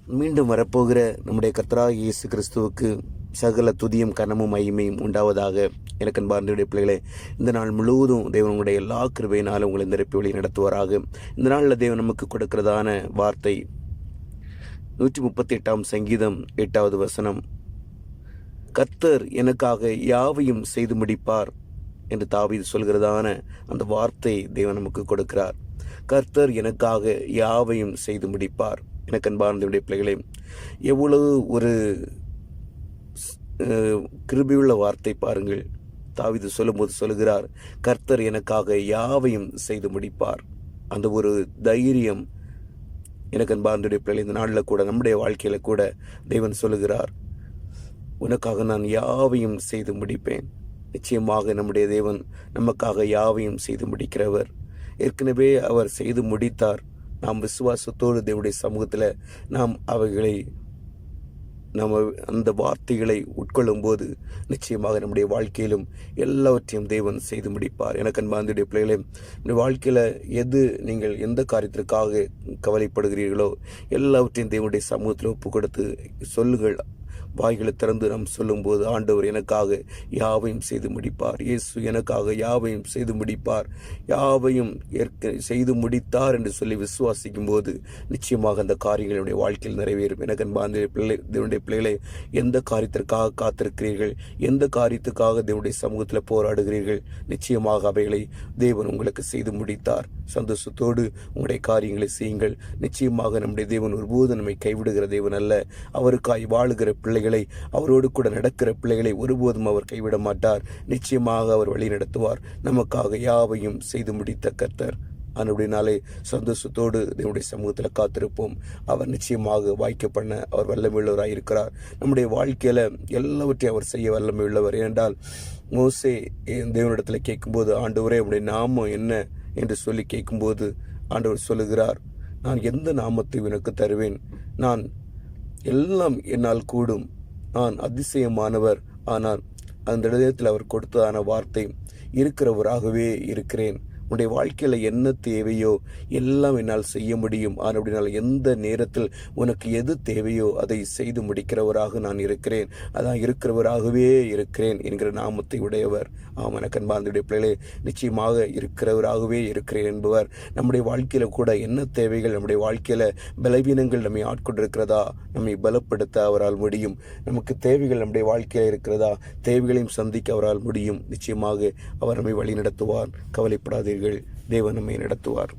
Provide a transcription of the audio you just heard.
மீண்டும் வரப்போகிற நம்முடைய கர்த்தராகிய இயேசு கிறிஸ்துவுக்கு சகல துதியும் கனமும் மகிமையும் உண்டாவதாக. எனக்கு அன்பார்ந்தவருடைய பிள்ளைகளே, இந்த நாள் முழுவதும் தேவன் உங்களுடைய எல்லா கிருபையினாலும் உங்களை நிரப்பி வழி நடத்துவாராக. இந்த நாளில் தேவன் நமக்கு கொடுக்கிறதான வார்த்தை 138 சங்கீதம் 8வது வசனம். கர்த்தர் எனக்காக யாவையும் செய்து முடிப்பார் என்று தாவீது சொல்கிறதான அந்த வார்த்தை தேவன் நமக்கு கொடுக்கிறார். கர்த்தர் எனக்காக யாவையும் செய்து முடிப்பார். எனக்கு அன்பார்ந்தவருடைய பிள்ளைகளே, எவ்வளவு ஒரு கிருபையுள்ள வார்த்தை பாருங்கள். தாவீது சொல்லும்போது சொல்லுகிறார், கர்த்தர் எனக்காக யாவையும் செய்து முடிப்பார். அந்த ஒரு தைரியம் எனக்கு அன்பார்ந்தவருடைய பிள்ளைகளே, இந்த நாளில் கூட நம்முடைய வாழ்க்கையில கூட தேவன் சொல்லுகிறார், உனக்காக நான் யாவையும் செய்து முடிப்பேன். நிச்சயமாக நம்முடைய தேவன் நமக்காக யாவையும் செய்து முடிக்கிறவர். ஏற்கனவே அவர் செய்து முடித்தார். நாம் விசுவாசத்தோடு தேவனுடைய சமூகத்தில் நாம் அந்த வார்த்தைகளை உட்கொள்ளும் போது நிச்சயமாக நம்முடைய வாழ்க்கையிலும் எல்லாவற்றையும் தேவன் செய்து முடிப்பார். எனக்கு அன்பார்ந்தவருடைய பிள்ளைகளே, நம்முடைய வாழ்க்கையில் நீங்கள் எந்த காரியத்திற்காக கவலைப்படுகிறீர்களோ எல்லாவற்றையும் தேவனுடைய சமூகத்தில் ஒப்பு கொடுத்து சொல்லுங்கள். வாய்களை திறந்து நாம் சொல்லும்போது, ஆண்டவர் எனக்காக யாவையும் செய்து முடிப்பார், இயேசு எனக்காக யாவையும் செய்து முடிப்பார், யாவையும் செய்து முடித்தார் என்று சொல்லி விசுவாசிக்கும் போது நிச்சயமாக அந்த காரியங்களுடைய வாழ்க்கையில் நிறைவேறும். எனக்கு அன்பார்ந்த தேவனுடைய பிள்ளைகளை, எந்த காரியத்திற்காக காத்திருக்கிறீர்கள், எந்த காரியத்துக்காக தேவனுடைய சமூகத்தில் போராடுகிறீர்கள், நிச்சயமாக அவைகளை தேவன் உங்களுக்கு செய்து முடித்தார். சந்தோஷத்தோடு உங்களுடைய காரியங்களை செய்யுங்கள். நிச்சயமாக நம்முடைய தேவன் ஒருபோது நம்மை கைவிடுகிற தேவன் அல்ல. அவருக்காய் வாழுகிற பிள்ளைகளை, அவரோடு கூட நடக்கிற பிள்ளைகளை ஒருபோதும் அவர் கைவிட மாட்டார். நிச்சயமாக அவர் வழி நடத்துவார். நமக்காக யாவையும் செய்து முடித்த கர்த்தர். அப்படினாலே சந்தோஷத்தோடு தேவனுடைய சமூகத்தில் காத்திருப்போம். அவர் நிச்சயமாக வாய்க்க பண்ண அவர் வல்லமையுள்ளவராக இருக்கிறார். நம்முடைய வாழ்க்கையில எல்லாவற்றையும் அவர் செய்ய வல்லமையுள்ளவர். ஏனென்றால் மோசே தேவனிடத்தில் கேட்கும்போது, ஆண்டவரே உடைய நாமம் என்ன என்று சொல்லி கேட்கும்போது ஆண்டவர் சொல்லுகிறார், நான் எந்த நாமத்தை உனக்கு தருவேன், நான் எல்லாம் என்னால் கூடும், நான் அதிசயமானவர். ஆனால் அந்த இடத்தில் அவர் கொடுத்ததான வார்த்தை, இருக்கிறவராகவே இருக்கிறேன். உன்னுடைய வாழ்க்கையில் என்ன தேவையோ எல்லாம் என்னால் செய்ய முடியும். அப்படினால் எந்த நேரத்தில் உனக்கு எது தேவையோ அதை செய்து முடிக்கிறவராக நான் இருக்கிறேன், அதான் இருக்கிறவராகவே இருக்கிறேன் என்கிற நாமத்தை உடையவர். எனக்கு அன்பார்ந்தவருடைய பிள்ளைகளே, நிச்சயமாக இருக்கிறவராகவே இருக்கிறேன் என்பவர். நம்முடைய வாழ்க்கையில கூட என்ன தேவைகள், நம்முடைய வாழ்க்கையில பலவீனங்கள் நம்மை ஆட்கொண்டிருக்கிறதா, நம்மை பலப்படுத்த அவரால் முடியும். நமக்கு தேவைகள் நம்முடைய வாழ்க்கையில இருக்கிறதா, தேவைகளையும் சந்திக்க அவரால் முடியும். நிச்சயமாக அவர் நம்மை வழி நடத்துவார். கவலைப்படாதீர்கள், தேவன் நம்மை நடத்துவார்.